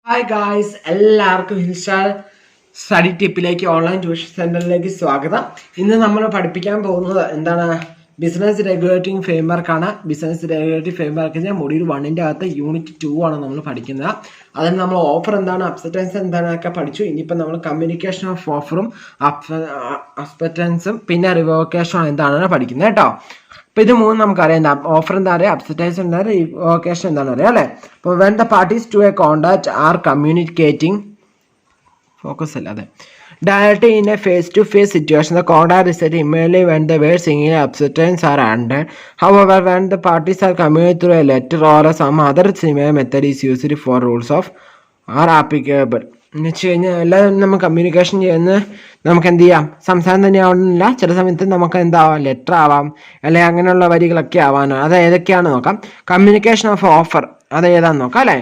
Hi guys, എല്ലാവർക്കും ഹിൽഷാൽ study ടിപ്പിലേക്ക് ഓൺലൈൻ ട്യൂഷൻ സെന്ററിലേക്ക് സ്വാഗതം. ഇന്ന് നമ്മൾ പഠിപ്പിക്കാൻ പോകുന്നത് എന്താണ്? ബിസിനസ് റെഗുലേറ്റിംഗ് ഫ്രെയിംവർക്കാണ്. ബിസിനസ് റെഗുലേറ്റിംഗ് ഫ്രെയിംവർക്കിന്റെ മൊഡ്യൂൾ 1ന്റെ അകത്ത് യൂണിറ്റ് 2 ആണ് നമ്മൾ പഠിക്കുന്നത്. അതിന് നമ്മൾ ഓഫർ എന്താണ്, അക്സെപ്റ്റൻസ് എന്താണൊക്കെ പഠിച്ചു. ഇനിയിപ്പോൾ നമ്മൾ കമ്മ്യൂണിക്കേഷൻ ഓഫ് ഓഫറും അക്സെപ്റ്റൻസും പിന്നെ റിവോക്കേഷനും എന്താണ് പഠിക്കുന്നത് കേട്ടോ. അപ്പോൾ ഇത് മൂന്ന് നമുക്കറിയാം. എന്താ ഓഫർ എന്താ അറിയാം, അക്സെപ്റ്റൻസ് എന്താ അറിയാം, റിവോക്കേഷൻ എന്താണെന്ന് അറിയാം അല്ലേ. അപ്പോൾ when the parties to a contract are communicating focus അല്ലാതെ directly in a face-to-face situation, the contract is set immediately when the words in acceptance are ended. However, when the parties are communicated through a letter or some other similar method is used for rules of are applicable. എന്ന് വെച്ച് കഴിഞ്ഞാൽ എല്ലാം നമ്മൾ communication ചെയ്യുന്ന നമുക്ക് എന്ത് ചെയ്യാം, സംസാരം തന്നെ ആവണമെന്നില്ല. ചില സമയത്ത് നമുക്ക് എന്താവാം, ലെറ്റർ ആവാം, അല്ലെങ്കിൽ അങ്ങനെയുള്ള വരികളൊക്കെ ആവാനോ. അത് ഏതൊക്കെയാണ് നോക്കാം. കമ്മ്യൂണിക്കേഷൻ ഓഫ് ഓഫർ അത് ഏതാണെന്ന് നോക്കാം അല്ലേ.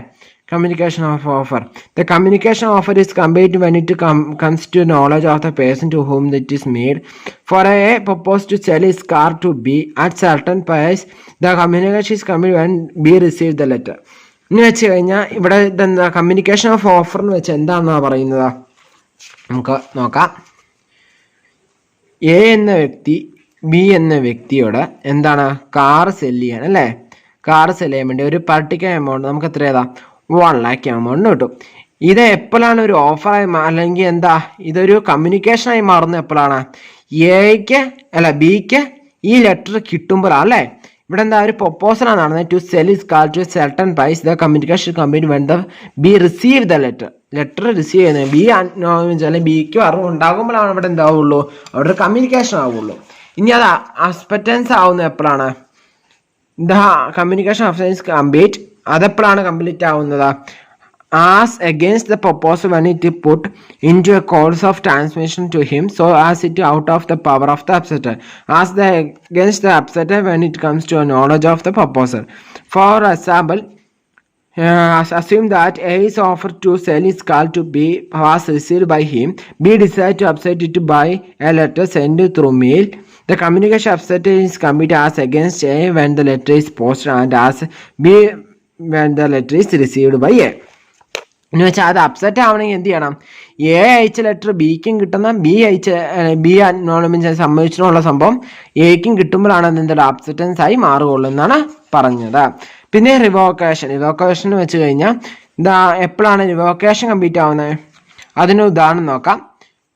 Communication of offer. The communication of offer is complete when it comes to knowledge of the person to whom it is made. For A proposed to sell his car to B at certain price, the communication is complete when B received the letter. എന്ന് വെച്ച് കഴിഞ്ഞാൽ ഇവിടെ ഇതെന്താ, communication of offer എന്ന് വെച്ചാൽ എന്താണെന്നാണ് പറയുന്നത്. നമുക്ക് നോക്കാം. എ എന്ന വ്യക്തി ബി എന്ന വ്യക്തിയോട് എന്താണ്, കാർ സെല്ല് ചെയ്യാൻ അല്ലേ. കാർ സെല്ല് ചെയ്യാൻ വേണ്ടി ഒരു പർട്ടിക്കുലർ എമൗണ്ട് നമുക്ക് എത്ര ഏതാ 1 lakh എമൗണ്ട് കിട്ടും. ഇത് എപ്പോഴാണ് ഒരു ഓഫറായി അല്ലെങ്കിൽ എന്താ ഇതൊരു കമ്മ്യൂണിക്കേഷനായി മാറുന്നത് എപ്പോഴാണ്, എക്ക് അല്ല ബിക്ക് ഈ ലെറ്റർ കിട്ടുമ്പോഴാണ് അല്ലേ. ഇവിടെ എന്താ ഒരു പ്രൊപ്പോസലാണ് നടന്നത്. To sell his car to certain price the communication company when the B receive the letter receive ചെയ്യുന്നത് ബി വെച്ചാൽ ബിക്ക് അറിവ് ഉണ്ടാകുമ്പോഴാണ് ഇവിടെ എന്താവുള്ളൂ, അവിടെ ഒരു കമ്മ്യൂണിക്കേഷൻ ആവുള്ളൂ. ഇനി അത് അക്സെപ്റ്റൻസ് ആവുന്നത് എപ്പോഴാണ്, ദ കമ്മ്യൂണിക്കേഷൻ അക്സെപ്റ്റൻസ് കംപ്ലീറ്റ് അതെപ്പോഴാണ് കംപ്ലീറ്റ് ആവുന്നത്, as against the proposal when it put into a course of transmission to him so as it out of the power of the acceptor, as the against the acceptor when it comes to a knowledge of the proposal. For example, assume that A is offered to sell his car to B was received by him. B decided to upset it by a letter sent through mail. The communication upset is committed as against A when the letter is posted and as B when the letter is received by A. എന്ന് വെച്ചാൽ അത് upset ആവണമെങ്കിൽ എന്ത് ചെയ്യണം, A അയച്ച letter ബിക്കും കിട്ടുന്ന B acknowledgement സമ്മതിച്ചിട്ടുള്ള സംഭവം എക്കും കിട്ടുമ്പോഴാണ് അതിൻ്റെ അപ്സെറ്റൻസ് ആയി മാറുകയുള്ളൂ എന്നാണ് പറഞ്ഞത്. പിന്നെ റിവോക്കേഷൻ എന്ന് വെച്ച് കഴിഞ്ഞാൽ എന്താ, എപ്പോഴാണ് റിവോക്കേഷൻ കംപ്ലീറ്റ് ആവുന്നത്, അതിന് ഉദാഹരണം നോക്കാം.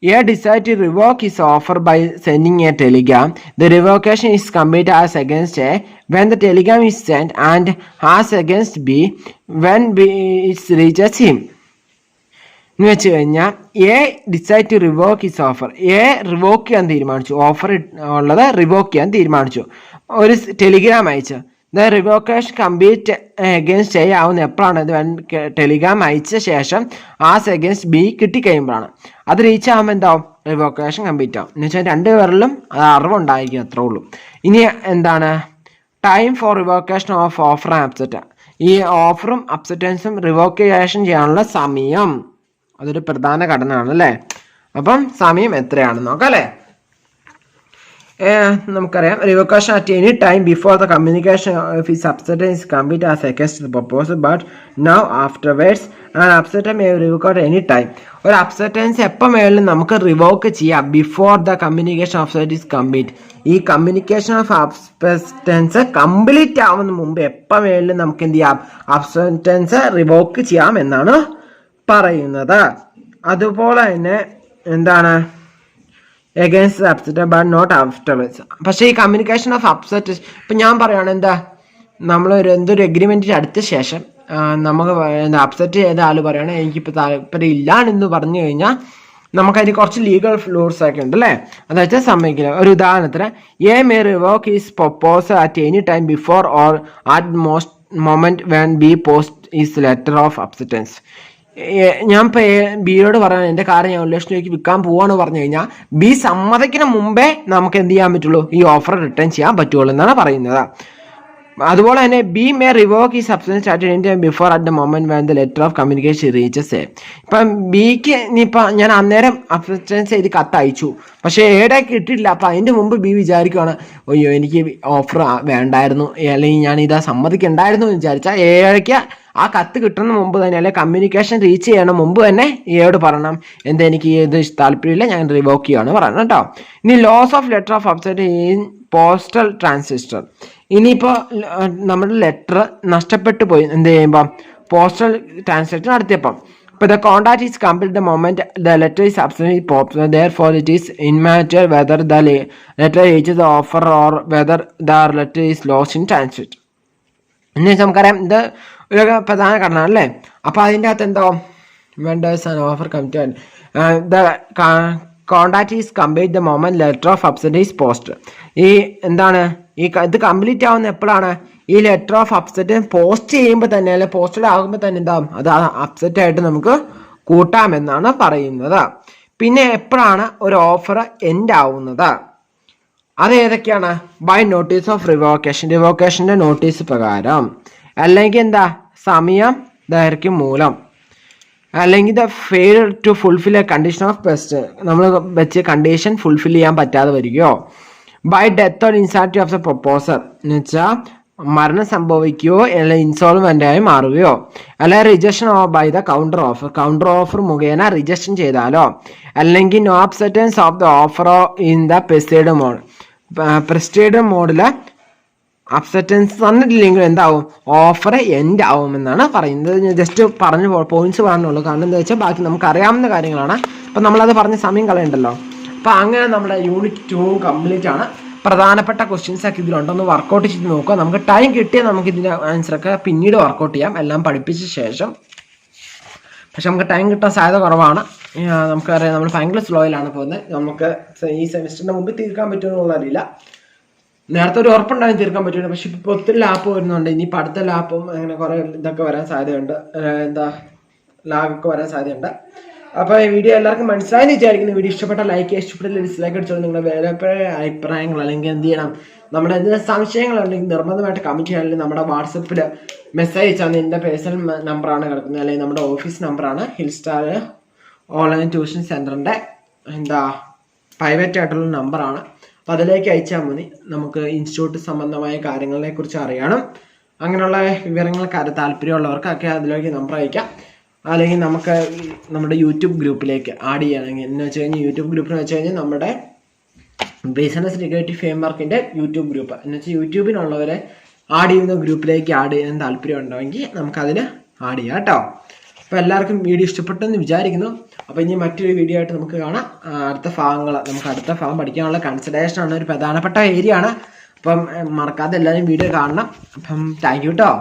A decide to revoke his offer by sending a telegram. The revocation is committed as against A when the telegram is sent and as against B when B reaches him. എന്ന് വെച്ച് കഴിഞ്ഞാൽ A decide to revoke his offer. A revoke ചെയ്യാൻ തീരുമാനിച്ചു, offer ഉള്ളത് revoke ചെയ്യാൻ തീരുമാനിച്ചു, ഒരു Telegram അയച്ചു. The revocation complete against A ആവുന്ന എപ്പോഴാണ്, ഇത് ടെലിഗ്രാം അയച്ച ശേഷം ആസ് അഗേൻസ്റ്റ് ബി കിട്ടിക്കഴിയുമ്പോഴാണ്. അത് റീച്ച് ആകുമ്പോൾ എന്താവും, റിവോക്കേഷൻ കംപ്ലീറ്റ് ആവും. എന്ന് വെച്ചാൽ രണ്ടുപേരിലും അത് അറിവുണ്ടായിരിക്കും, അത്രേ ഉള്ളൂ. ഇനി എന്താണ് time for revocation of offer and upset. ഈ ഓഫറും അപ്സെറ്റൻസും റിവോക്കേഷൻ ചെയ്യാനുള്ള സമയം അതൊരു പ്രധാന ഘടനയാണ് അല്ലേ. അപ്പം സമയം എത്രയാണെന്ന് നോക്കാം അല്ലേ. നമുക്കറിയാം, revocation at any time before the communication of his acceptance is complete as against the proposal but now afterwards and acceptor may revoke at any time. ഒരു അപ്സെറ്റൻസ് എപ്പോൾ വേണമെങ്കിലും നമുക്ക് റിവോക്ക് ചെയ്യാം before the communication accept is complete. ഈ communication of acceptance complete ആവുന്ന മുമ്പ് എപ്പോൾ വേണമെങ്കിലും നമുക്ക് എന്ത് ചെയ്യാം, അപ്സെറ്റൻസ് റിവോക്ക് ചെയ്യാം എന്നാണ് പറയുന്നത്. അതുപോലെ തന്നെ എന്താണ്, against the upset but not afterwards. പക്ഷേ ഈ കമ്മ്യൂണിക്കേഷൻ ഓഫ് അപ്സെറ്റ് ഇപ്പം ഞാൻ പറയുകയാണ്, എന്താ നമ്മളൊരു എന്തൊരു എഗ്രിമെൻറ്റിൽ അടുത്ത ശേഷം നമുക്ക് എന്താ അപ്സെറ്റ് ചെയ്ത ആൾ പറയുകയാണെങ്കിൽ എനിക്കിപ്പോൾ താല്പര്യം ഇല്ല എന്ന് പറഞ്ഞു കഴിഞ്ഞാൽ നമുക്കതിന് കുറച്ച് ലീഗൽ ഫ്ലൂർസ് ഒക്കെ ഉണ്ട് അല്ലേ. അത് വെച്ചാൽ സമ്മതിക്കില്ല. ഒരു ഉദാഹരണത്തിന്, A may revoke his proposal at any time before or at most moment when B post his letter of acceptance. ഞാൻ ഇപ്പോൾ ബിയോട് പറയാൻ എൻ്റെ കാര്യം ഞാൻ 1 ലക്ഷം രൂപയ്ക്ക് വിൽക്കാൻ പോവാന്ന് പറഞ്ഞു കഴിഞ്ഞാൽ ബി സമ്മതിക്കുന്ന മുമ്പേ നമുക്ക് എന്ത് ചെയ്യാൻ പറ്റുള്ളൂ, ഈ ഓഫർ റിട്ടേൺ ചെയ്യാൻ പറ്റുള്ളൂ എന്നാണ് പറയുന്നത്. അതുപോലെ തന്നെ ബി മേ റിവോക്ക് ഈ substance at any time before at the moment when the letter of communication reaches A. ഇപ്പം ബിക്ക് ഇനിയിപ്പോൾ ഞാൻ അന്നേരം അബ്സ്റ്റൻസ് ചെയ്ത് കത്ത് അയച്ചു, പക്ഷേ എയുടെ കിട്ടിയില്ല. അപ്പം അതിൻ്റെ മുമ്പ് ബി വിചാരിക്കുകയാണ്, അയ്യോ എനിക്ക് ഓഫർ വേണ്ടായിരുന്നു, അല്ലെങ്കിൽ ഞാൻ ഇതാ സമ്മതിക്കണ്ടായിരുന്നു എന്ന് വിചാരിച്ചാൽ എയ്ക്ക് ആ കത്ത് കിട്ടുന്ന മുമ്പ് തന്നെ അല്ലെങ്കിൽ കമ്മ്യൂണിക്കേഷൻ റീച്ച് ചെയ്യണം മുമ്പ് തന്നെ ഇയോട് പറയണം എനിക്ക് ഇത് താല്പര്യമില്ല, ഞാൻ റിവോക്ക് ചെയ്യുകയാണ് പറയണം കേട്ടോ. ഇനി ലോസ് ഓഫ് ലെറ്റർ ഓഫ് അബ്സെന്റ് ഇൻ പോസ്റ്റൽ ട്രാൻസിസ്റ്റർ. ഇനിയിപ്പോൾ നമ്മുടെ ലെറ്റർ നഷ്ടപ്പെട്ടു പോയി എന്ത് ചെയ്യുമ്പോൾ പോസ്റ്റൽ ട്രാൻസാക്ഷൻ നടത്തിയപ്പം. But the contract is complete the moment the letter is absent pops. Therefore, it is immaterial whether the letter reaches the offer or whether the letter is lost in transit. എന്ന് വെച്ചാൽ നമുക്കറിയാം ഇത് ഒരു പ്രധാന ഘടന അല്ലേ. അപ്പോൾ അതിൻ്റെ അകത്ത് എന്തോ vendors and offer commit the contact is complete the moment letter of absent is post. ഈ എന്താണ് ഇത് കംപ്ലീറ്റ് ആവുന്ന എപ്പോഴാണ് ഈ ലെറ്റർ ഓഫ് അപ്സെറ്റ് പോസ്റ്റ് ചെയ്യുമ്പോൾ തന്നെ അല്ലെ പോസ്റ്റലാകുമ്പോൾ തന്നെ എന്താകും അത് അപ്സെറ്റ് ആയിട്ട് നമുക്ക് കൂട്ടാമെന്നാണ് പറയുന്നത്. പിന്നെ എപ്പോഴാണ് ഒരു ഓഫർ എൻഡ് ആവുന്നത്, അത് ഏതൊക്കെയാണ്? ബൈ നോട്ടീസ് ഓഫ് റിവോക്കേഷൻ്റെ നോട്ടീസ് പ്രകാരം, അല്ലെങ്കിൽ എന്താ സമയം ദൈർഘ്യം മൂലം, അല്ലെങ്കിൽ the failure to fulfil a condition of precedent, നമ്മൾ വെച്ച കണ്ടീഷൻ ഫുൾഫിൽ ചെയ്യാൻ പറ്റാതെ വരികയോ, by death or insanity of the proposer എന്ന് വെച്ചാൽ മരണം സംഭവിക്കുകയോ അല്ലെങ്കിൽ ഇൻസോൾവെന്റ് ആയി മാറുകയോ, അല്ലെങ്കിൽ rejection by the counter offer മുഖേന റിജക്ഷൻ ചെയ്താലോ, അല്ലെങ്കിൽ no acceptance of the offer in the prescribed മോഡില് അക്സെപ്റ്റൻസ് തന്നിട്ടില്ലെങ്കിൽ എന്താവും ഓഫർ എൻഡ് ആവുമെന്നാണ് പറയുന്നത്. ജസ്റ്റ് പറഞ്ഞു പോയിന്റ്സ് പറഞ്ഞുള്ളൂ, കാരണം എന്താ വെച്ചാൽ ബാക്കി നമുക്ക് അറിയാവുന്ന കാര്യങ്ങളാണ്. അപ്പം നമ്മളത് പറഞ്ഞ സമയം കളയണ്ടല്ലോ. അപ്പം അങ്ങനെ നമ്മുടെ യൂണിറ്റ് 2 കംപ്ലീറ്റ് ആണ്. പ്രധാനപ്പെട്ട ക്വസ്റ്റ്യൻസ് ഒക്കെ ഇതിലുണ്ടൊന്ന് വർക്കൗട്ട് ചെയ്ത് നോക്കുക. നമുക്ക് ടൈം കിട്ടിയാൽ നമുക്ക് ഇതിൻ്റെ ആൻസറൊക്കെ പിന്നീട് വർക്കൗട്ട് ചെയ്യാം, എല്ലാം പഠിപ്പിച്ച ശേഷം. പക്ഷെ നമുക്ക് ടൈം കിട്ടാൻ സാധ്യത കുറവാണ്. നമുക്കറിയാം നമ്മൾ ഭയങ്കര സ്ലോയിലാണ് പോകുന്നത്. നമുക്ക് ഈ സെമിസ്റ്ററിൻ്റെ മുമ്പ് തീർക്കാൻ പറ്റുമെന്നുള്ള അറിയില്ല. നേരത്തെ ഒരു ഉറപ്പുണ്ടാകും തീർക്കാൻ പറ്റുമല്ലോ, പക്ഷെ ഇപ്പോൾ ഒത്തിരി ലാപ്പ് വരുന്നുണ്ട്. ഇനിയിപ്പോൾ അടുത്ത ലാപ്പും അങ്ങനെ കുറേ ഇതൊക്കെ വരാൻ സാധ്യതയുണ്ട്, ലാഗൊക്കെ വരാൻ സാധ്യതയുണ്ട്. അപ്പോൾ ഈ വീഡിയോ എല്ലാവർക്കും മനസ്സിലായെന്ന് വിചാരിക്കുന്നു. വീഡിയോ ഇഷ്ടപ്പെട്ട ലൈക്ക് ചെയ്യുക, ഇഷ്ടപ്പെട്ടില്ല ഡിസ്ലൈക്ക് അടിച്ചോളൂ. നിങ്ങളുടെ വിലപ്പെട്ട അഭിപ്രായങ്ങൾ അല്ലെങ്കിൽ എന്ത് ചെയ്യണം, നമ്മുടെ എന്തെങ്കിലും സംശയങ്ങളുണ്ടെങ്കിൽ നിർബന്ധമായിട്ട് കമൻറ്റ് ചെയ്യാൻ, അല്ലെങ്കിൽ നമ്മുടെ വാട്സപ്പിൽ മെസ്സേജ് അയച്ചാൽ എൻ്റെ പേഴ്സണൽ നമ്പറാണ് കിടക്കുന്നത്, അല്ലെങ്കിൽ നമ്മുടെ ഓഫീസ് നമ്പറാണ് ഹിൽ സ്റ്റാർ ഓൺലൈൻ ട്യൂഷൻ സെൻറ്ററിൻ്റെ പ്രൈവറ്റ് ആയിട്ടുള്ള നമ്പറാണ്. അപ്പോൾ അതിലേക്ക് അയച്ചാൽ മതി. നമുക്ക് ഇൻസ്റ്റിറ്റ്യൂട്ട് സംബന്ധമായ കാര്യങ്ങളെക്കുറിച്ച് അറിയണം, അങ്ങനെയുള്ള വിവരങ്ങൾക്ക് താല്പര്യമുള്ളവർക്കൊക്കെ അതിലേക്ക് നമ്പർ അയക്കാം. അല്ലെങ്കിൽ നമുക്ക് നമ്മുടെ യൂട്യൂബ് ഗ്രൂപ്പിലേക്ക് ആഡ് ചെയ്യണമെങ്കിൽ എന്ന് വെച്ച് കഴിഞ്ഞാൽ യൂട്യൂബ് ഗ്രൂപ്പിൽ വെച്ച് കഴിഞ്ഞാൽ നമ്മുടെ ബിസിനസ് റിലേറ്റീവ് ഫ്രെയിംവർക്കിൻ്റെ യൂട്യൂബ് ഗ്രൂപ്പ് എന്ന് വെച്ചാൽ യൂട്യൂബിനുള്ളവരെ ആഡ് ചെയ്യുന്ന ഗ്രൂപ്പിലേക്ക് ആഡ് ചെയ്യാൻ താല്പര്യം ഉണ്ടെങ്കിൽ നമുക്കതിൽ ആഡ് ചെയ്യാം കേട്ടോ. അപ്പോൾ എല്ലാവർക്കും വീഡിയോ ഇഷ്ടപ്പെട്ടെന്ന് വിചാരിക്കുന്നു. അപ്പോൾ ഇനി മറ്റൊരു വീഡിയോ ആയിട്ട് നമുക്ക് കാണാം. അടുത്ത ഭാഗം പഠിക്കാനുള്ള കൺസിഡറേഷനാണ് ഒരു പ്രധാനപ്പെട്ട ഏരിയ ആണ്. അപ്പം മറക്കാതെ എല്ലാവരും വീഡിയോ കാണണം. അപ്പം താങ്ക് യു കേട്ടോ.